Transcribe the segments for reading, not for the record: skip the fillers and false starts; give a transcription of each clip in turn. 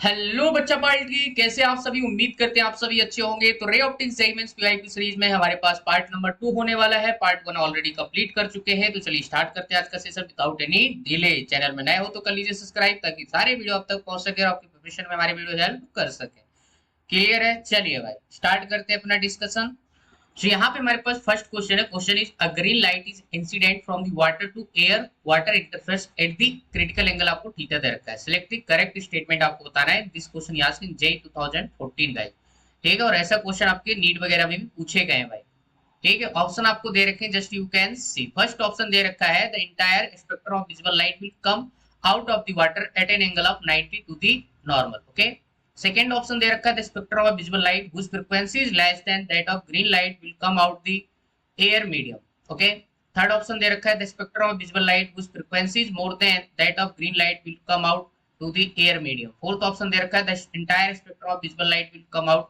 Hello बच्चा party, कैसे आप सभी। उम्मीद करते हैं आप सभी अच्छे होंगे। तो रे ऑप्टिक्स जेईमेंस पीआईक्यू सीरीज में हमारे पास पार्ट नंबर 2 होने वाला है। पार्ट 1 ऑलरेडी कंप्लीट कर चुके हैं। तो चलिए स्टार्ट करते हैं आज का session without any delay. Channel में नए हो तो कर लीजिए सब्सक्राइब, ताकि सारे वीडियो आप तक पहुंच सके और आपकी प्रिपरेशन में हमारे वीडियो हेल्प कर सके। क्लियर है? चलिए भाई स्टार्ट करते हैं अपना डिस्कशन। तो यहाँ पे हमारे पास फर्स्ट क्वेश्चन है। Question is a green light is incident from the water to air water interface at the critical angle. आपको थीटा दे रखा है। सिलेक्ट द करेक्ट स्टेटमेंट आपको बताना है। दिस क्वेश्चन याद इन जेई 2014 गाइस। ठीक है, और ऐसा क्वेश्चन आपके नीट वगैरह में भी पूछे गए हैं भाई। ठीक है, ऑप्शन आपको दे रखे हैं, just you can see. First option दे रखा है the entire spectrum of visible light will come out of the water at an angle of 90 to the normal. Okay, second option दे रखा है the spectrum of visible light whose frequency is less than that of green light will come out the air medium. Okay, third option दे रखा है the spectrum of visible light whose frequency is more than that of green light will come out to the air medium. Fourth option दे रखा है the entire spectrum of visible light will come out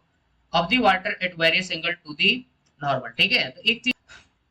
of the water at various angle to the normal. ठीक है, तो एक चीज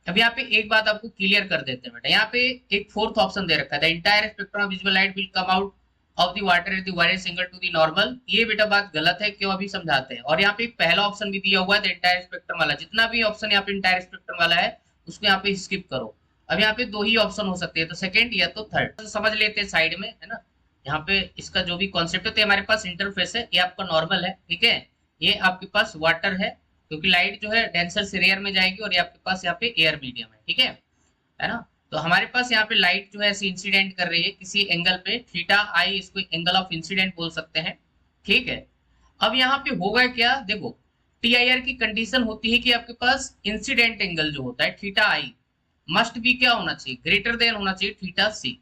अब यहाँ पे एक बात आपको क्लियर कर देते हैं बेटा। यहाँ पे एक फोर्थ ऑप्शन दे रखा है the entire spectrum of visible light will come out of the water at the various angle to the normal. ये बेटा बात गलत है, क्यों अभी समझाते हैं। और यहाँ पे एक पहला ऑप्शन भी दिया हुआ है द एंटायर स्पेक्ट्रम वाला। जितना भी ऑप्शन यहाँ पे एंटायर स्पेक्ट्रम वाला है उसको यहाँ पे स्किप करो। अब यहाँ पे दो ही ऑप्शन हो सकते हैं, तो सेकंड या तो थर्ड। तो समझ लेते हैं साइड में, है ना। यहाँ पे इसका जो भी कॉन्सेप्ट है, तो हमारे पास इंटरफेस है, ये आपका नॉर्मल है। ठीक है, ये आपके पास वाटर है, क्योंकि लाइट जो है डेंसर से रेयर में जाएगी, और ये आपके पास यहाँ पे एयर मीडियम है। ठीक है ना। तो हमारे पास यहाँ पे लाइट जो है ऐसे इंसिडेंट कर रही है किसी एंगल पे, थीटा आई, इसको एंगल ऑफ इंसिडेंट बोल सकते हैं। ठीक है, अब यहाँ पे होगा क्या, देखो टी आई आर की कंडीशन होती है कि आपके पास इंसिडेंट एंगल जो होता है थीटा आई मस्ट भी क्या होना चाहिए, ग्रेटर देन होना चाहिए थीटा सी।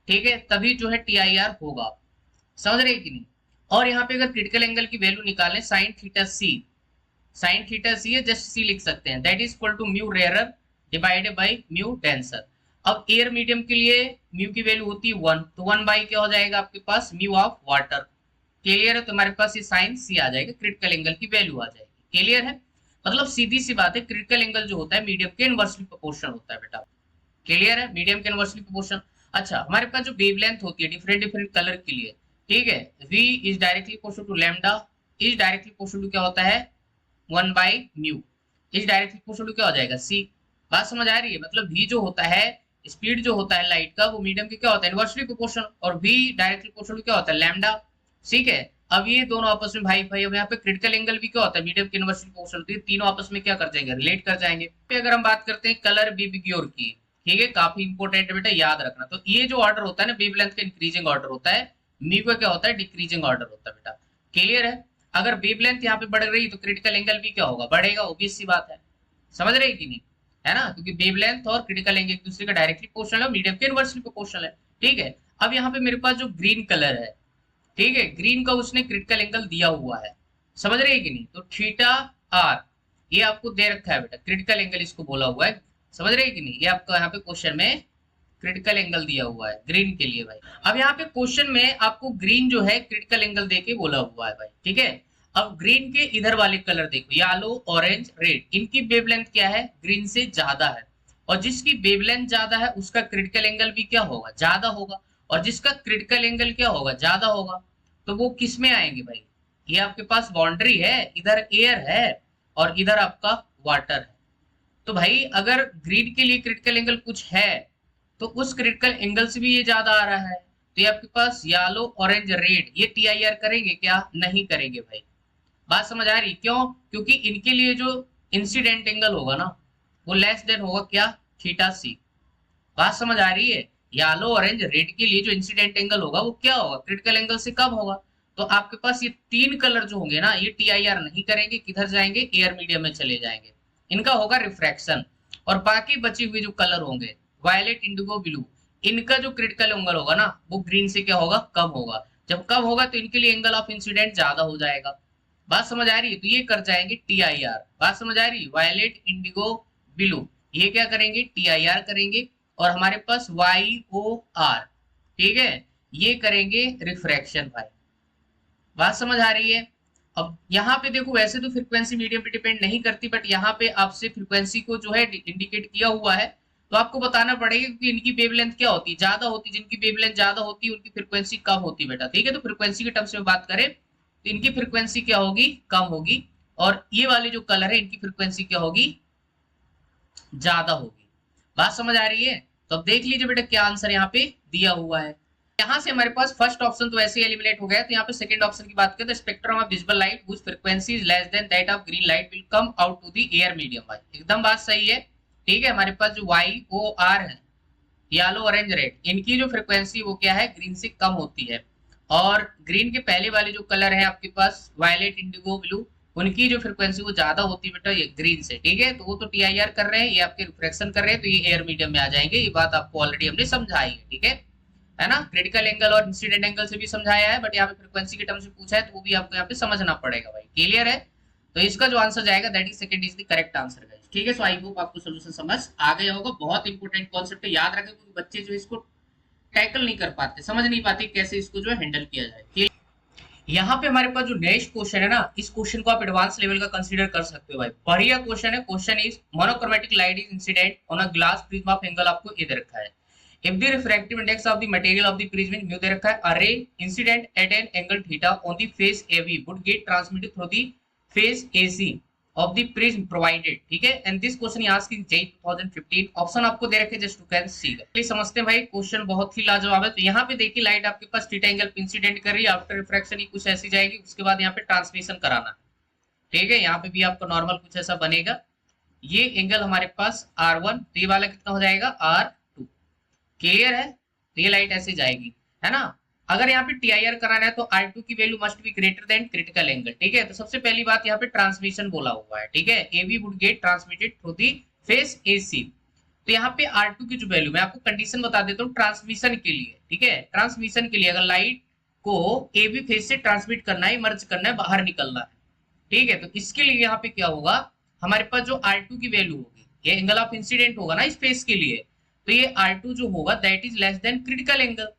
ठीक है, तभी जो है टी आई आर होगा। समझ रहे कि नहीं। और यहाँ पे अगर क्रिटिकल एंगल की वैल्यू निकालें sine theta C, sine theta C है, जस्ट सी लिख सकते हैं, that is equal to mu rarer divided by mu denser. अब एयर मीडियम के लिए म्यू की वैल्यू होती है 1, तो 1 बाई क्या हो जाएगा आपके पास, म्यू ऑफ वाटर। क्लियर है, तो हमारे पास ये साइन सी आ जाएगा, क्रिटिकल एंगल की वैल्यू आ जाएगी। क्लियर है, मतलब सीधी सी बात है, क्रिटिकल एंगल जो होता है मीडियम के इनवर्सली प्रोपोर्शनल होता है बेटा। क्लियर है, मीडियम के इनवर्सली प्रोपोर्शनल। अच्छा, हमारे पास जो वेवलेंथ होती है डिफरेंट डिफरेंट कलर के लिए, ठीक है, v is directly proportional to lambda, is directly proportional to क्या होता है 1 by mu, is directly proportional to क्या हो जाएगा सी। बात समझ आ रही है। मतलब v जो होता है, स्पीड जो होता है लाइट का, वो मीडियम के क्या होता है इनवर्सली प्रोपोर्शनल, और v डायरेक्टली प्रोपोर्शनल क्या होता है लैम्डा। ठीक है, अब ये दोनों आपस में भाई भाई, अब यहाँ पे क्रिटिकल एंगल भी क्या होता है मीडियम के इनवर्सली प्रोपोर्शनल, तो ये तीनों आपस में क्या कर जाएंगे, रिलेट कर जाएंगे। पे अगर हम बात करते हैं कलर बेबिग्योर की, ठीक है, काफी इंपॉर्टेंट है बेटा, याद रखना। तो ये जो ऑर्डर होता है ना वेवलेंथ का, इंक्रीजिंग ऑर्डर होता है, म्यू का क्या होता है डिक्रीजिंग ऑर्डर होता है बेटा। क्लियर है, अगर वेवलेंथ यहाँ पे बढ़ रही तो क्रिटिकल एंगल भी क्या होगा, बढ़ेगा, ऑब्वियस सी बात है। समझ रहे कि नहीं, है ना, क्योंकि वेवलेंथ और क्रिटिकल एंगल एक दूसरे का डायरेक्टली प्रोपोर्शनल है, मीडियम के इनवर्सली प्रोपोर्शनल है। ठीक है, अब यहाँ पे मेरे पास जो ग्रीन कलर है, ठीक है, ग्रीन का उसने क्रिटिकल एंगल दिया हुआ है। समझ रहे कि नहीं, तो थीटा आर ये आपको दे रखा है बेटा, क्रिटिकल एंगल इसको बोला हुआ है। समझ रहे कि नहीं, ये आपका यहाँ पे क्वेश्चन में क्रिटिकल एंगल दिया हुआ है ग्रीन के लिए भाई। अब यहाँ पे क्वेश्चन में आपको ग्रीन जो है क्रिटिकल एंगल देके बोला हुआ है भाई। ठीक है, अब ग्रीन के इधर वाले कलर देखो, येलो ऑरेंज रेड, इनकी वेवलेंथ क्या है, ग्रीन से ज्यादा है, और जिसकी वेवलेंथ ज्यादा है उसका क्रिटिकल एंगल भी क्या होगा, ज्यादा होगा, और जिसका क्रिटिकल एंगल क्या होगा, ज्यादा होगा, तो वो किस में आएंगे भाई, ये आपके पास बाउंड्री है, इधर एयर है और इधर आपका वाटर है। तो भाई अगर ग्रीन के लिए क्रिटिकल एंगल कुछ है, तो उस क्रिटिकल एंगल से भी ये ज्यादा आ रहा है, तो ये आपके पास येलो ऑरेंज रेड, ये टी आई आर करेंगे क्या, नहीं करेंगे भाई। बात समझ आ रही, क्यों, क्योंकि इनके लिए जो इंसिडेंट एंगल होगा ना, वो लेस देन होगा क्या, थीटा सी। बात समझ आ रही है, येलो ऑरेंज रेड के लिए जो इंसिडेंट एंगल होगा वो क्या होगा, क्रिटिकल एंगल से कम होगा। तो आपके पास ये तीन कलर जो होंगे ना, ये टी आई आर नहीं करेंगे, किधर जाएंगे, एयर मीडियम में चले जाएंगे, इनका होगा रिफ्रैक्शन। और बाकी बची हुई जो कलर होंगे वायलेट इंडिगो ब्लू, इनका जो क्रिटिकल एंगल होगा ना, वो ग्रीन से क्या होगा, कम होगा। जब कम होगा तो इनके लिए एंगल ऑफ इंसिडेंट ज्यादा हो जाएगा। बात समझ आ रही है, तो ये कर जाएंगे टी आई आर। बात समझ आ रही है, वायलेट इंडिगो ब्लू, ये क्या करेंगे, टी आई आर करेंगे। और हमारे पास वाई ओ आर, ठीक है, ये करेंगे रिफ्रैक्शन भाई। बात समझ आ रही है। अब यहाँ पे देखो, वैसे तो फ्रीक्वेंसी मीडियम पे डिपेंड नहीं करती, बट यहाँ पे आपसे फ्रीक्वेंसी को जो है इंडिकेट किया हुआ है, तो आपको बताना पड़ेगा कि इनकी वेवलेंथ क्या होती है, ज्यादा होती है, जिनकी वेवलेंथ ज्यादा होती है उनकी फ्रीक्वेंसी कम होती है बेटा। ठीक है, तो फ्रीक्वेंसी के टर्म्स में बात करें तो इनकी फ्रीक्वेंसी क्या होगी, कम होगी, और ये वाले जो कलर है इनकी फ्रीक्वेंसी क्या होगी, ज्यादा होगी। बात समझ आ रही है? तो अब देख लीजिए बेटा क्या आंसर यहाँ पे दिया हुआ है। यहाँ से हमारे पास फर्स्ट ऑप्शन तो वैसे ही एलिमिनेट हो गया, तो यहाँ पे सेकंड ऑप्शन की बात करें तो spectrum of visible light which frequency is less than that of green light will come out to the air medium. भाई एकदम बात सही है। ठीक है, हमारे पास जो YOR है, येलो ऑरेंज रेड, इनकी जो फ्रीक्वेंसी वो क्या है, ग्रीन से कम होती है। और ग्रीन के पहले वाले जो कलर है आपके पास वायलेट, इंडिगो, ब्लू, उनकी जो फ्रीक्वेंसी वो ज्यादा होती है बेटा ये ग्रीन से। ठीक है, तो वो तो TIR कर रहे हैं, ये आपके रिफ्रेक्शन कर रहे हैं, तो ये एयर मीडियम में आ जाएंगे। ये बात आपको ऑलरेडी हमने समझाई है। ठीक है ना? क्रिटिकल एंगल और इंसिडेंट एंगल से भी समझाया है, बट यहाँ पे फ्रीक्वेंसी के टर्म से पूछा है तो वो भी आपको यहाँ पे समझना पड़ेगा। भाई क्लियर है? तो इसका जो आंसर जाएगा that is second is the correct answer guys. ठीक है, सो आई होप आपको सोल्यूशन समझ आ गया होगा। बहुत इंपॉर्टेंट कॉन्सेप्ट है, याद रखें, क्योंकि बच्चे जो इसको टैकल नहीं कर पाते, समझ नहीं पाते कैसे इसको जो है हैंडल किया जाए। यहाँ पे हमारे पास जो नेक्स्ट क्वेश्चन है ना, इस क्वेश्चन को आप एडवांस लेवल का कंसीडर कर सकते हो भाई, बढ़िया क्वेश्चन है। Question is monochromatic light is incident on a glass prism of angle, आपको ये दे रखा है। If the refractive index of the material of the prism mu दे रखा है, a ray incident at an angle theta on the face AB would get transmitted through the face AC of the prism provided। ठीक है, and this question ही asked in JEE 2015। Option आपको दे रखे just to can सी। चलिए समझते हैं भाई, क्वेश्चन बहुत ही लाजवाब है। तो यहाँ पे देखिए लाइट आपके पास थीटा एंगल पे इंसिडेंट कर रही है, आफ्टर रिफ्रैक्शन ही कुछ ऐसी जाएगी, उसके बाद यहाँ पे ट्रांसमिशन कराना। ठीक है, यहाँ पे भी आपको नॉर्मल कुछ ऐसा बनेगा। ये एंगल हमारे पास R1, तो ये वाला कितना हो जाएगा R2। क्लियर है? तो ये लाइट ऐसे जाएगी, है ना? अगर यहाँ पे TIR कराना है तो R2 की value must be greater than critical angle. ठीक है, तो सबसे पहली बात यहाँ पे ट्रांसमिशन बोला हुआ है। ठीक है, AB would get transmitted through the face AC। तो यहाँ पे R2 की जो वैल्यू, मैं आपको कंडीशन बता देता हूँ ट्रांसमिशन के लिए। ठीक है, ट्रांसमिशन के लिए अगर लाइट को AB फेस से ट्रांसमिट करना है, मर्ज करना है, बाहर निकलना है। ठीक है, तो इसके लिए यहाँ पे क्या होगा, हमारे पास जो R2 की वैल्यू होगी, ये एंगल ऑफ इंसिडेंट होगा ना इस फेस के लिए, तो ये R2 जो होगा that is less than critical angle.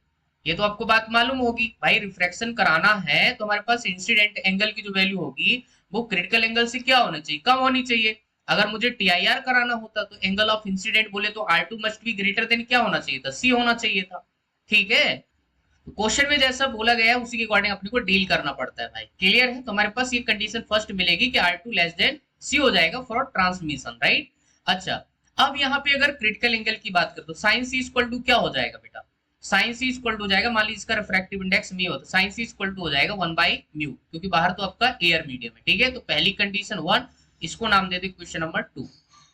ये तो आपको बात मालूम होगी भाई, रिफ्रैक्शन कराना है तो हमारे पास इंसिडेंट एंगल की जो वैल्यू होगी वो क्रिटिकल एंगल से क्या होना चाहिए, कम होनी चाहिए। अगर मुझे TIR कराना होता तो एंगल ऑफ इंसिडेंट बोले तो R2 must be greater than क्या होना चाहिए था, C होना चाहिए था। ठीक है, तो क्वेश्चन में जैसा बोला गया है उसी के अकॉर्डिंग अपने को डील करना पड़ता है भाई। क्लियर है? तो हमारे पास ये कंडीशन फर्स्ट मिलेगी कि R2 लेस देन C हो जाएगा फॉर ट्रांसमिशन, राइट। अच्छा, अब यहाँ पे अगर क्रिटिकल एंगल की बात करें तो साइन C इक्वल टू क्या हो जाएगा बेटा, साइन C इक्वल टू हो जाएगा, मान लीजिए इसका रिफ्रैक्टिव इंडेक्स म्यू होता है, साइन C इक्वल टू हो जाएगा 1/μ, क्योंकि बाहर तो आपका एयर मीडियम है। ठीक है, तो पहली कंडीशन 1, इसको नाम दे दे क्वेश्चन नंबर 2।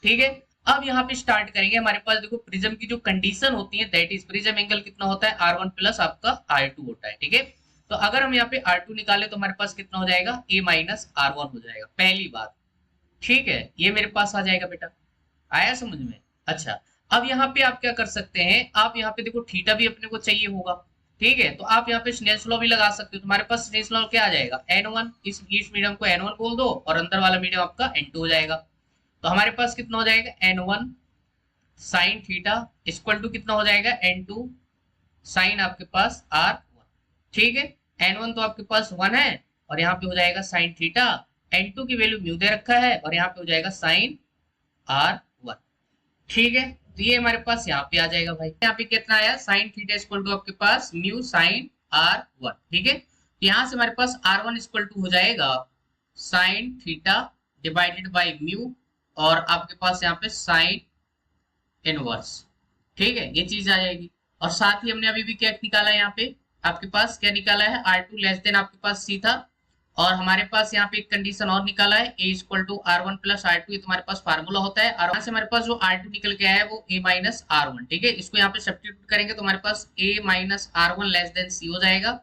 ठीक है, अब यहाँ पे स्टार्ट करेंगे। हमारे पास देखो प्रिज्म की जो कंडीशन होती है दैट इज प्रिज्म एंगल कितना होता है R1 प्लस आपका R2 होता है। ठीक है, तो अगर हम यहाँ पे R2 निकाले तो हमारे पास कितना हो जाएगा, A माइनस R1 हो जाएगा, पहली बात। ठीक है, ये मेरे पास आ जाएगा बेटा, आया समझ में? अच्छा, अब यहाँ पे आप क्या कर सकते हैं, आप यहाँ पे देखो थीटा भी अपने को चाहिए होगा। ठीक है, तो आप यहाँ पे स्नेल्स लॉ भी लगा सकते हो। तुम्हारे पास स्नेल्स लॉ क्या आ जाएगा, N1, इस मीडियम को N1 बोल दो और अंदर वाला मीडियम आपका N2 हो जाएगा। तो हमारे पास कितना हो जाएगा, N1 sine theta equal to कितना हो जाएगा, N2 साइन आपके पास R1। ठीक है, N1 तो आपके पास 1 है और यहाँ पे हो जाएगा साइन थीटा, N2 की वैल्यू म्यू दे रखा है और यहाँ पे हो जाएगा साइन R1। ठीक है, तो ये हमारे पास यहाँ पे आ जाएगा भाई। यहाँ पे कितना आया, साइन थीटा इक्वल टू आपके पास म्यू साइन R1। ठीक है, तो यहाँ से हमारे पास R1 इक्वल टू हो जाएगा sine theta divided by mu और आपके पास यहाँ पे साइन इनवर्स। ठीक है, ये चीज आ जाएगी। और साथ ही हमने अभी भी क्या निकाला है, यहाँ पे आपके पास क्या निकाला है, R2 लेस देन आपके पास C था। और हमारे पास यहाँ पे एक कंडीशन और निकाला है, A equal to R1 plus R2, ये तुम्हारे पास फार्मूला होता है। और से हमारे पास जो R2 निकल के आया है वो A माइनस R1। ठीक है, इसको यहाँ पे सब्स्टिट्यूट करेंगे तो हमारे पास A minus R1 less than C हो जाएगा।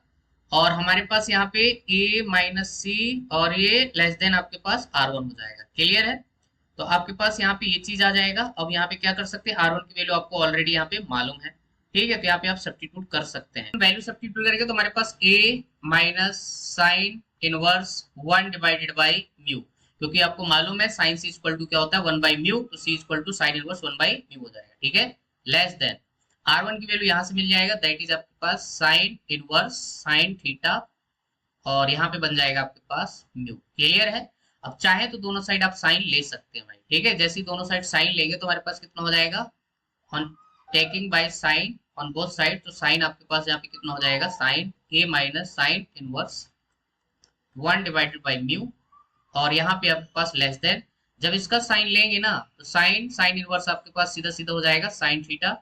और हमारे पास यहाँ पे A माइनस C और ये लेस देन आपके पास R1 हो जाएगा। क्लियर है? तो आपके पास यहाँ पे ये चीज आ जाएगा। अब यहाँ पे क्या कर सकते हैं, R1 की वैल्यू आपको ऑलरेडी यहाँ पे मालूम है। ठीक है, तो यहाँ पे आप सब्स्टिट्यूट कर सकते हैं। वैल्यू सब्स्टिट्यूट करेंगे तो हमारे पास A minus sine inverse 1 divided by mu, क्योंकि आपको मालूम है साइन C इक्वल टू क्या होता है 1/μ, तो C equal to sine inverse 1/μ हो जाएगा। ठीक है, लेस देन R1 की वैल्यू यहाँ से मिल जाएगा दैट इज आपके पास साइन इनवर्स साइन थीटा और यहाँ पे बन जाएगा आपके पास म्यू। क्लियर है? अब चाहे तो दोनों साइड आप साइन ले सकते हैं भाई। ठीक है, जैसे दोनों साइड साइन लेंगे तो हमारे पास कितना हो जाएगा, on taking by sine on both side, तो साइन आपके पास यहाँ पे कितना हो जाएगा, sine A minus sine inverse 1 divided by mu, और यहाँ पे आपके पास लेस देन, जब इसका साइन लेंगे ना तो साइन साइन इनवर्स आपके पास सीधा सीधा हो जाएगा साइन थीटा,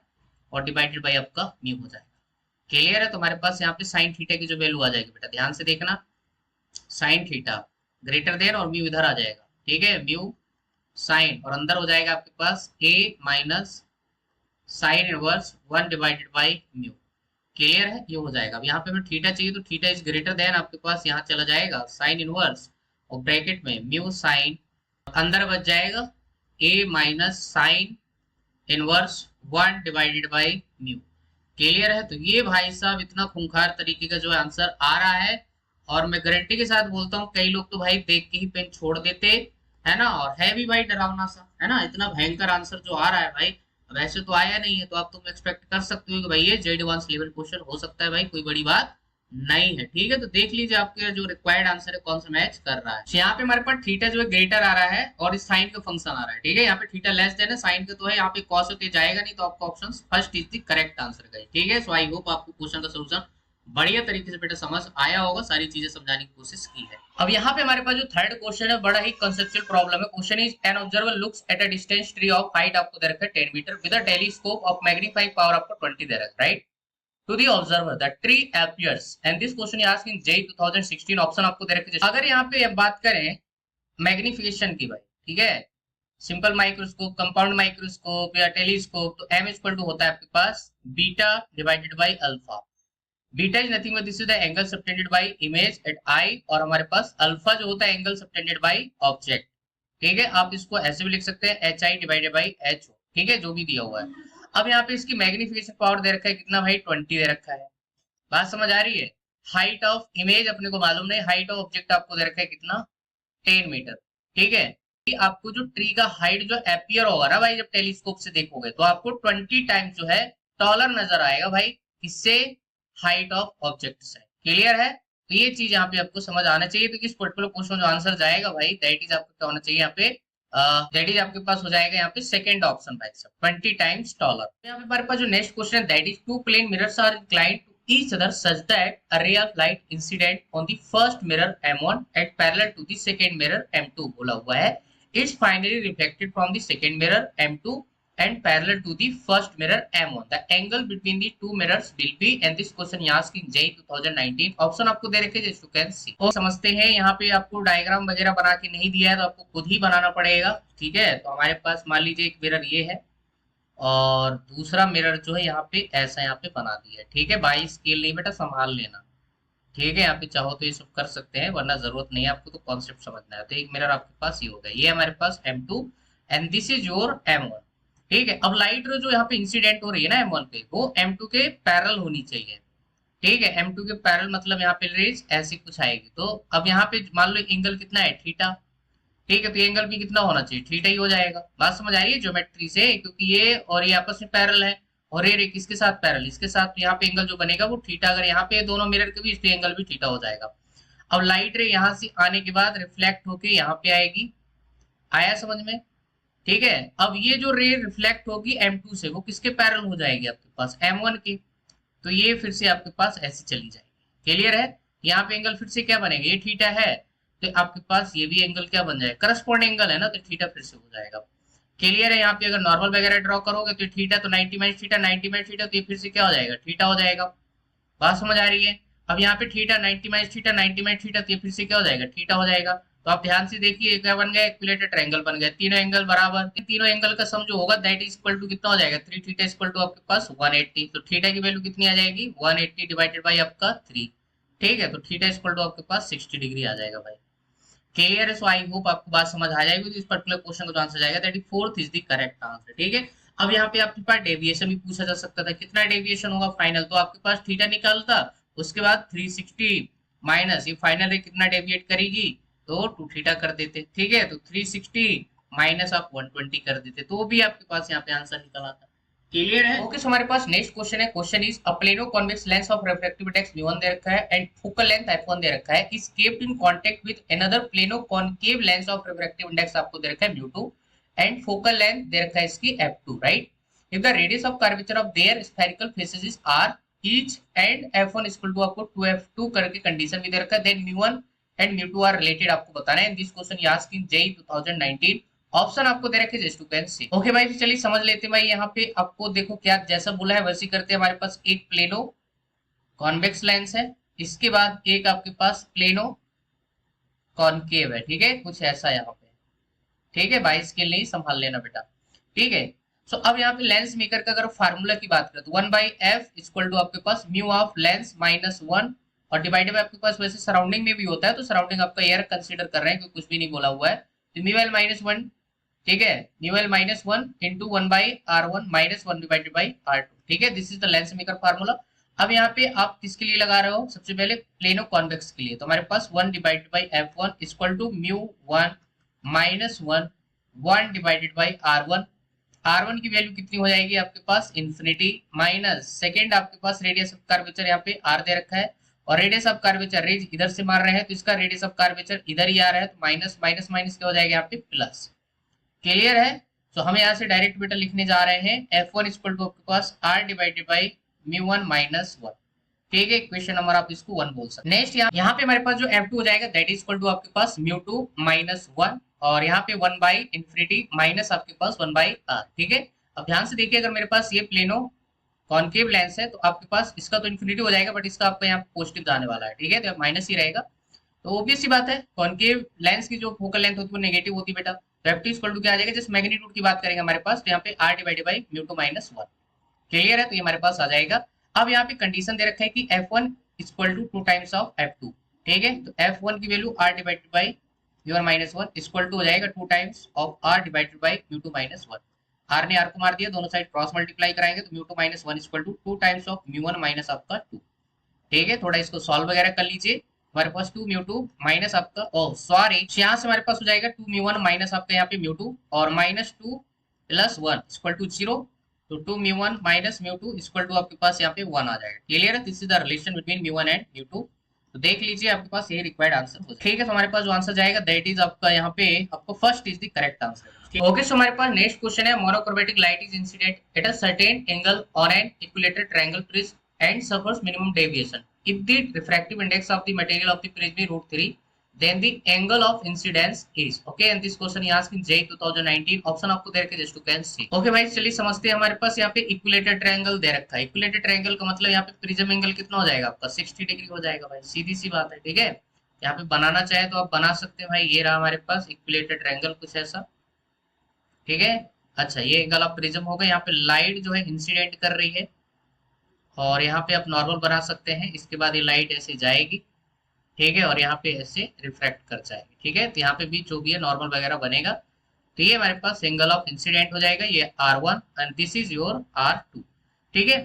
और डिवाइडेड बाई आपका म्यू हो जाएगा। क्लियर है? तो हमारे पास यहाँ पे साइन थीटा की जो वैल्यू आ जाएगी बेटा ध्यान से देखना, साइन थीटा ग्रेटर देन और म्यू इधर आ जाएगा, ठीक है, म्यू साइन, और अंदर हो जाएगा आपके पास a minus sine inverse 1 divided by mu. Clear है? ये हो जाएगा। अब यहाँ पे हमें थीटा चाहिए तो थीटा इज ग्रेटर देन आपके पास यहाँ चला जाएगा साइन इनवर्स और ब्रैकेट में म्यू साइन, अंदर बच जाएगा a minus sine inverse 1 divided by mu. Clear है? तो ये भाई साहब इतना खूंखार तरीके का जो आंसर आ रहा है, और मैं गारंटी के साथ बोलता हूँ कई लोग तो भाई देख के ही पेन छोड़ देते है ना, और है भी भाई डरावना सा, है ना, इतना भयंकर आंसर जो आ रहा है भाई, वैसे तो आया नहीं है तो आप तुम एक्सपेक्ट कर सकते हो कि भाई ये जेड एडवांस लेवल क्वेश्चन हो सकता है भाई, कोई बड़ी बात नहीं है। ठीक है, तो देख लीजिए आपके जो रिक्वायर्ड आंसर है कौन सा मैच कर रहा है। यहाँ पे हमारे पास थीटा जो है ग्रेटर आ रहा है और इस साइन का फंक्शन आ रहा है, ठीक है, यहाँ पे थीटा लेस देन है, साइन का तो है, यहाँ पे कॉस होते जाएगा नहीं, तो आपका option first is the correct answer का। ठीक है, सो आई होप आपको क्वेश्चन का सोल्यूशन बढ़िया तरीके से बेटा समझ आया होगा, सारी चीजें समझाने की कोशिश की है। अब यहाँ पे हमारे पास जो थर्ड क्वेश्चन है बड़ा ही कंसेप्चुअल प्रॉब्लम है। Question is an observer looks at a distance tree of height आपको दे रखा है 10 metre with a telescope of magnifying power आपको 20 दे रखा है, right. To the observer the tree appears and this question is asked in JEE 2016। Option आपको दे रखे हैं। अगर यहाँ पे बात करें मैग्निफिकेशन की भाई, ठीक है, सिंपल माइक्रोस्कोप, कंपाउंड माइक्रोस्कोप या टेलीस्कोप, तो m इक्वल टू होता है आपके पास beta divided by alpha. Beta is nothing but this is the angle subtended by image at eye, और हमारे पास अल्फा जो होता है एंगल सबटेंडेड बाय ऑब्जेक्ट। ठीक है, आप इसको ऐसे भी लिख सकते हैं H I divided by H, ठीक है, जो भी दिया हुआ है। अब यहाँ पे इसकी मैग्निफिकेशन पावर दे रखा है कितना भाई, 20 दे रखा है। बात समझ आ रही है? हाइट ऑफ इमेज अपने को मालूम नहीं, हाइट ऑफ ऑब्जेक्ट आपको दे रखा है कितना, 10 मीटर। ठीक है, आपको जो ट्री का हाइट जो अपियर होगा ना भाई, जब टेलीस्कोप से देखोगे तो आपको 20 टाइम्स जो है टॉलर नजर आएगा भाई, इससे हाइट ऑफ ऑब्जेक्ट से। क्लियर है? तो ये चीज यहाँ पे आपको समझ आना चाहिए। तो किस पर्टिकुलर क्वेश्चन जो आंसर जाएगा भाई, दैट इज आपको क्या होना चाहिए यहाँ पे, दैट इज आपके पास हो जाएगा यहाँ पे सेकंड ऑप्शन भाई साहब, 20 टाइम्स टॉलर। यहाँ पे हमारे पास जो नेक्स्ट क्वेश्चन है that is two plane mirrors are inclined to each other such that a ray of light incident on the first mirror M1 at parallel to the second mirror M2 बोला हुआ है is finally reflected from the second mirror M2 and parallel to the first mirror M1. The angle between the two mirrors will be, and this question is asked in JEE 2019. Option आपको दे रखे जैसे can see. तो समझते हैं, यहाँ पे आपको डायग्राम वगैरह बना के नहीं दिया है तो आपको खुद ही बनाना पड़ेगा। ठीक है, तो हमारे पास मान लीजिए एक मिरर ये है और दूसरा मिरर जो है यहाँ पे ऐसा यहाँ पे बना दिया है। ठीक है, बाई स्केल नहीं बेटा, संभाल लेना। ठीक है, यहाँ पे चाहो तो ये सब कर सकते हैं, वरना जरूरत नहीं है, आपको तो कॉन्सेप्ट समझना है। तो एक मिरर आपके पास ये हो गया, ये हमारे पास M2 and this is your M1। ठीक है, अब लाइट जो यहाँ पे इंसिडेंट हो रही है ना M1 पे, वो M2 के पैरेलल होनी चाहिए। ठीक है, M2 के पैरेलल मतलब यहाँ पे रेज ऐसी कुछ आएगी। तो अब यहाँ पे मान लो एंगल कितना है, थीटा। ठीक है, तो एंगल भी कितना होना चाहिए, थीटा ही हो जाएगा। बात समझ आ रही है ज्योमेट्री से, क्योंकि ये और ये आपस में पैरेलल है, और ये किसके साथ पैरेलल, इसके साथ। तो यहाँ पे एंगल जो बनेगा वो थीटा, अगर यहाँ पे दोनों मिरर के बीच तो एंगल भी थीटा हो जाएगा। अब लाइट रे यहाँ से आने के बाद रिफ्लेक्ट होके यहाँ पे आएगी, आया समझ में? ठीक है, अब ये जो रे रिफ्लेक्ट होगी M2 से, वो किसके पैरेलल हो जाएगी आपके पास, M1 के। तो ये फिर से आपके पास ऐसे चली जाएगी। क्लियर है? यहाँ पे एंगल फिर से क्या बनेगा, ये थीटा है, तो आपके पास ये भी एंगल क्या बन जाएगा, करस्पॉन्डिंग एंगल है ना, तो थीटा फिर से हो जाएगा। क्लियर है? यहाँ पे अगर नॉर्मल वगैरह ड्रॉ करोगे तो थीटा तो 90 माइनस थीटा, 90 माइनस थीटा, तो ये फिर से क्या हो जाएगा, थीटा हो जाएगा। बात समझ आ रही है? अब यहाँ पे theta 90 minus theta, 90 minus theta, तो ये फिर से क्या हो जाएगा, थीटा हो जाएगा। तो आप ध्यान से देखिए क्या बन गया, इक्विलेटरल ट्रायंगल बन गया, तीनों एंगल बराबर, तीनों एंगल का सम जो होगा दैट इज इक्वल टू कितना हो जाएगा, 3 थीटा इक्वल टू आपके पास 180। तो थीटा की वैल्यू कितनी आ जाएगी, 180 डिवाइडेड बाई आपका 3। ठीक है, तो थीटा इक्वल टू आपके पास 60 डिग्री आ जाएगा भाई। क्लियर है? सो आई होप आपको बात समझ आ जाएगी। तो इस पर्टिकुलर क्वेश्चन का जो आंसर जाएगा that is fourth is the correct answer. ठीक है, अब यहाँ पे आपके पास डेविएशन भी पूछा जा सकता था, कितना डेविएशन होगा फाइनल, तो आपके पास थीटा निकालता, उसके बाद 360 माइनस ये फाइनल रे कितना डेविएट करेगी, तो 2 थीटा कर देते। ठीक है, तो 360 माइनस आप 120 कर देते, तो भी आपके पास यहाँ पे आंसर निकल आता। क्लियर है? ओके, सो हमारे पास नेक्स्ट क्वेश्चन है। Question is a plano convex lens of refractive index v1 दे रखा है एंड फोकल लेंथ f1 दे रखा है, is capped in contact with another plano concave lens of refractive index आपको दे रखा है v2 एंड फोकल लेंथ दे रखा है इसकी f2, right. If the radius of curvature of their spherical faces is r each and f1 equal to आपको 2f2 करके कंडीशन भी दे रखा है, then v1 and mu two are related आपको बताना है। This question you asked in JEE 2019। Option आपको दे रखे just to can see. Okay भाई, तो चलिए समझ लेते हैं भाई। यहाँ पे आपको देखो क्या जैसा बोला है वैसे करते हैं। हमारे पास एक प्लेनो कॉन्वेक्स लेंस है, इसके बाद एक आपके पास प्लेनो कॉनकेव है, ठीक है, कुछ ऐसा यहाँ पे, ठीक है भाई, इसके लिए संभाल लेना बेटा, ठीक है। सो अब यहाँ पे लेंस मेकर का अगर फार्मूला की बात करें तो 1/f इक्वल टू आपके पास म्यू ऑफ लेंस माइनस 1 और डिवाइडेड बाय आपके पास वैसे सराउंडिंग में भी होता है, तो सराउंडिंग आपका एयर कंसीडर कर रहे हैं क्योंकि कुछ भी नहीं बोला हुआ है, तो म्यू एल माइनस 1, ठीक है, mu L minus 1 into 1/r1 minus 1 divided by r2, ठीक है। This is the lens maker formula. अब यहाँ पे आप किसके लिए लगा रहे हो, सबसे पहले प्लेनो कॉन्वेक्स के लिए, तो हमारे पास 1 divided by f1 equal to mu 1 minus 1 divided by r1। r1 की वैल्यू कितनी हो जाएगी आपके पास इन्फिनिटी, माइनस सेकेंड आपके पास रेडियस ऑफ कर्वेचर यहाँ पे r दे रखा है और रेडियस ऑफ कर्वेचर रेज इधर से मार रहे हैं तो इसका रेडियस ऑफ कर्वेचर इधर ही आ रहा है, तो माइनस माइनस माइनस क्या हो जाएगा यहाँ पे प्लस। क्लियर है। तो हम यहाँ से डायरेक्ट बेटा लिखने जा रहे हैं f1 इक्वल टू आपके पास r divided by mu one minus 1, ठीक है, क्वेश्चन नंबर आप इसको 1 बोल सकते हैं। नेक्स्ट यहाँ पे हमारे पास जो f2 हो जाएगा दैट इज इक्वल टू आपके पास म्यू2 माइनस 1 और यहाँ पे 1 बाई इंफिनिटी माइनस आपके पास 1 बाई r, ठीक है। अब ध्यान से देखिए, अगर मेरे पास ये प्लेनो कॉनकेव लेंस है तो आपके पास इसका तो इंफिनिटी हो जाएगा बट इसका आपका यहाँ पॉजिटिव जाने वाला है, ठीक है, तो माइनस ही रहेगा। तो ऑब्वियस सी बात है कॉनकेव लेंस की जो फोकल लेंथ होती है वो नेगेटिव होती है बेटा, तो f2 इक्वल टू क्या आ जाएगा, जस्ट मैग्नीट्यूड की बात करेंगे हमारे पास, तो यहाँ पे r divided by mu two minus 1। Clear है, तो ये हमारे पास आ जाएगा। अब यहाँ पे कंडीशन दे रखा है कि f1 equal to 2 times of f2, ठीक है, तो f1 की value r divided by mu one minus 1 equal to हो जाएगा 2 times of r divided by mu two minus 1। r ने r को मार दिया, दोनों साइड क्रॉस मल्टीप्लाई कराएंगे तो mu two minus 1 equal to 2 times of mu one minus आपका 2, ठीक है। थोड़ा इसको सॉल्व वगैरह कर लीजिए। हमारे पास 2 म्यू2 माइनस आपका सॉरी यहाँ से हमारे पास हो जाएगा 2 म्यू1 माइनस आपका यहाँ पे म्यू2 और माइनस 2 प्लस 1 इक्वल टू 0, तो 2 mu one minus mu two equal to आपके पास यहाँ पे 1 आ जाएगा। क्लियर है, this is the relation between mu one and mu two. तो देख लीजिए आपके पास ये रिक्वायर्ड आंसर हो, ठीक है। तो हमारे पास जो आंसर जाएगा दैट इज आपका यहाँ पे आपको first is the correct answer. Okay, so हमारे पास नेक्स्ट क्वेश्चन है monochromatic light is incident at a certain angle on an equilateral triangle prism and suffers minimum deviation if the refractive index of the material of the prism is √3 then the angle of incidence is, okay, and this question is asked in JEE 2019। Option आपको दे रखे just to can see। Okay भाई, चलिए समझते हैं। हमारे पास यहाँ पे इक्विलेटर ट्रायंगल दे रखा है, इक्विलेटर ट्रायंगल का मतलब यहाँ पे प्रिज्म एंगल कितना हो जाएगा आपका 60 डिग्री हो जाएगा भाई, सीधी सी बात है, ठीक है। यहाँ पे बनाना चाहे तो आप बना सकते हैं भाई, ये रहा हमारे पास इक्विलेटर ट्रायंगल कुछ ऐसा, ठीक है। अच्छा, ये एंगल ऑफ प्रिज्म होगा, यहाँ पे लाइट जो है इंसिडेंट कर रही है और यहाँ पे आप नॉर्मल बना सकते हैं, इसके बाद ये लाइट ऐसे जाएगी, ठीक है, और यहाँ पे ऐसे रिफ्रैक्ट कर जाएगी, ठीक है, तो यहाँ पे भी जो भी है नॉर्मल वगैरह बनेगा, तो ये हमारे पास एंगल ऑफ इंसिडेंट हो जाएगा, ये R1 and this is your R2, ठीक है।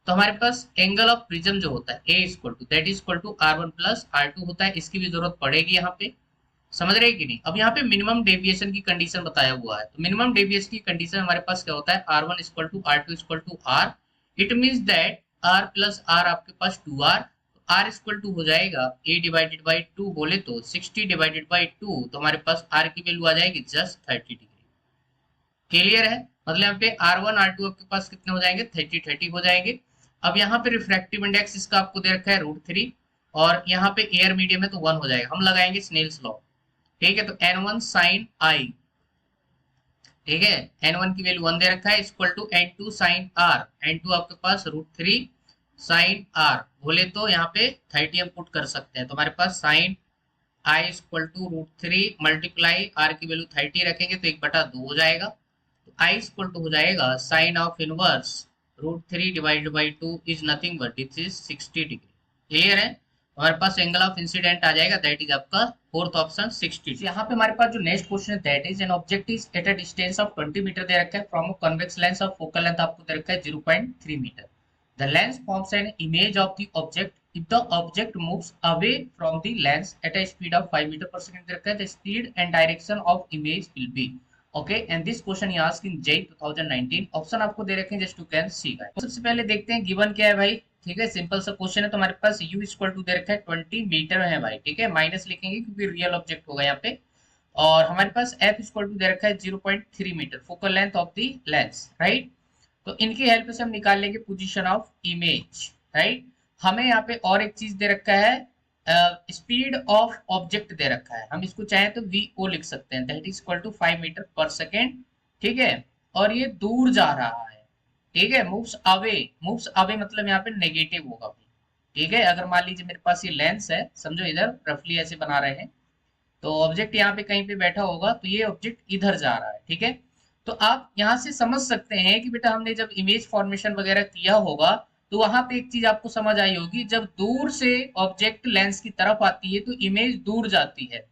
तो हमारे पास एंगल ऑफ प्रिज्म जो होता है A equal to that is equal to R1 plus R2 होता है, इसकी भी जरूरत पड़ेगी यहाँ पे, समझ रहे कि नहीं। अब यहाँ पे मिनिमम डेविएशन की कंडीशन बताया हुआ है, तो मिनिमम डेविएशन की कंडीशन हमारे पास क्या होता है, R1 equal to R2 equal to R, it means that r plus r आपके पास 2r, r इक्वल टू हो जाएगा a डिवाइडेड बाई 2 बोले तो 60 डिवाइडेड बाई 2, तो हमारे पास r की वैल्यू आ जाएगी जस्ट 30 डिग्री। क्लियर है, मतलब यहाँ पे r1 r2 आपके पास कितने हो जाएंगे 30 हो जाएंगे। अब यहाँ पे रिफ्रैक्टिव इंडेक्स इसका आपको दे रखा है √3 और यहाँ पे एयर मीडियम है तो 1 हो जाएगा, हम लगाएंगे स्नेल्स लॉ, ठीक है, तो n1 sin i, ठीक है, n1 की वैल्यू 1 दे रखा है equal to n2 sin r, n2 आपके पास √3 sin r बोले तो यहाँ पे 30 हम पुट कर सकते हैं, तो हमारे पास sin i equal to √3 multiply r की वैल्यू 30 रखेंगे तो 1/2 हो जाएगा, तो i इक्वल टू हो जाएगा sin of inverse √3 divided by 2 is nothing but this is 60 degree. Clear है, हमारे पास एंगल ऑफ इंसिडेंट आ जाएगा दैट इज आपका फोर्थ ऑप्शन 60। यहाँ पे हमारे पास जो नेक्स्ट क्वेश्चन है that is an object is at a distance of 20 metre दे रखा है from a convex lens of focal length आपको दे रखा है 0.3 metre. The lens forms an image of the object if the object moves away from the lens at a speed of 5 metre per second दे रखा है, the speed and direction of image will be, okay, and this question you asked in JEE 2019। Option आपको दे रखे हैं just to can see guys. सबसे पहले देखते हैं गिवन क्या है भाई, ठीक है, सिंपल सा क्वेश्चन है, तो हमारे पास u इक्वल टू दे रखा है 20 मीटर है भाई, ठीक है, माइनस लिखेंगे क्योंकि रियल ऑब्जेक्ट होगा यहाँ पे, और हमारे पास f इक्वल टू दे रखा है 0.3 metre focal length of the lens, right. तो इनकी हेल्प से हम निकाल लेंगे पोजीशन ऑफ इमेज, राइट। हमें यहाँ पे और एक चीज दे रखा है स्पीड ऑफ ऑब्जेक्ट दे रखा है, हम इसको चाहे तो वी ओ लिख सकते हैं, that is equal to 5 metre per second. ठीक है, और ये दूर जा रहा है। ठीक है, मूव्स अवे मतलब यहाँ पे नेगेटिव होगा भाई। ठीक है, अगर मान लीजिए मेरे पास ये लेंस है, समझो इधर रफली ऐसे बना रहे हैं, तो ऑब्जेक्ट यहाँ पे कहीं पे बैठा होगा, तो ये ऑब्जेक्ट इधर जा रहा है। ठीक है, तो आप यहाँ से समझ सकते हैं कि बेटा हमने जब इमेज फॉर्मेशन वगैरह किया होगा, तो वहां पे एक चीज आपको समझ आई होगी, जब दूर से ऑब्जेक्ट लेंस की तरफ आती है तो इमेज दूर जाती है।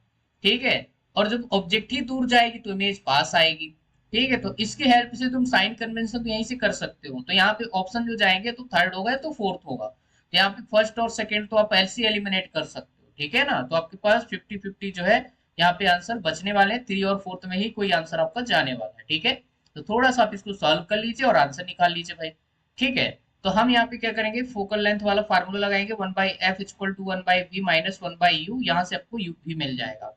ठीक है, और जब ऑब्जेक्ट ही दूर जाएगी तो इमेज पास आएगी। ठीक है, तो इसकी हेल्प से तुम साइन कन्वेंशन तो यहीं से कर सकते हो। तो यहाँ पे ऑप्शन जो जाएंगे तो थर्ड होगा तो फोर्थ होगा, तो यहाँ पे फर्स्ट और सेकंड तो आप ऐसे एलिमिनेट कर सकते हो। ठीक है ना, तो आपके पास 50-50 जो है यहाँ पे आंसर बचने वाले हैं, 3 और 4 में ही कोई आंसर आपका जाने वाला है। ठीक है, तो थोड़ा सा आप इसको सॉल्व कर लीजिए और आंसर निकाल लीजिए भाई। ठीक है, तो हम यहाँ पे क्या करेंगे, फोकल लेंथ वाला फार्मूला लगाएंगे, 1/f equal to 1/v minus 1/u, यहाँ से आपको u भी मिल जाएगा।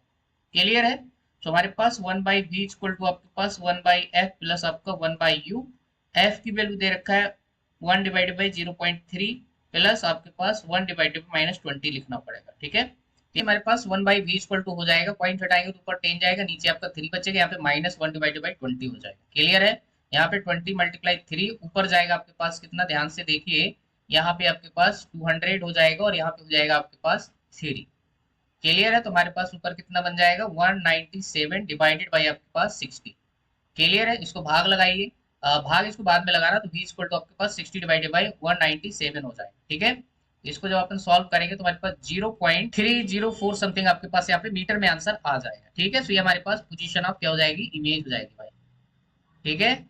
क्लियर है, तो हमारे पास 1/v इक्वल टू आपके पास 1/f प्लस आपका 1/u। f की वैल्यू दे रखा है 1 डिवाइडेड बाई 0.3 प्लस आपके पास 1 डिवाइडेड बाई -20 लिखना पड़ेगा। ठीक है, तो हमारे पास 1/v इक्वल टू हो जाएगा, पॉइंट हटाएंगे तो ऊपर 10 जाएगा, नीचे आपका 3 बचेगा, यहाँ पे -1 डिवाइडेड बाई 20 हो जाएगा। क्लियर है, यहाँ पे 20 मल्टीप्लाई 3 ऊपर जाएगा आपके पास कितना, ध्यान से देखिए, यहाँ पे आपके पास 200 हो जाएगा और यहाँ पे हो जाएगा आपके पास 3। क्लियर है, तो हमारे पास ऊपर कितना बन जाएगा 197 डिवाइडेड बाई आपके पास 60। क्लियर है, इसको भाग लगाइए, भाग इसको बाद में लगाना, तो v इक्वल टू आपके पास 60 डिवाइडेड बाई 197 हो जाएगा। ठीक है, इसको जब अपन सॉल्व करेंगे तो हमारे पास 0.304 समथिंग आपके पास यहाँ पे मीटर में आंसर आ जाएगा। ठीक है, तो ये हमारे पास पोजीशन ऑफ क्या हो जाएगी, इमेज हो जाएगी भाई। ठीक है,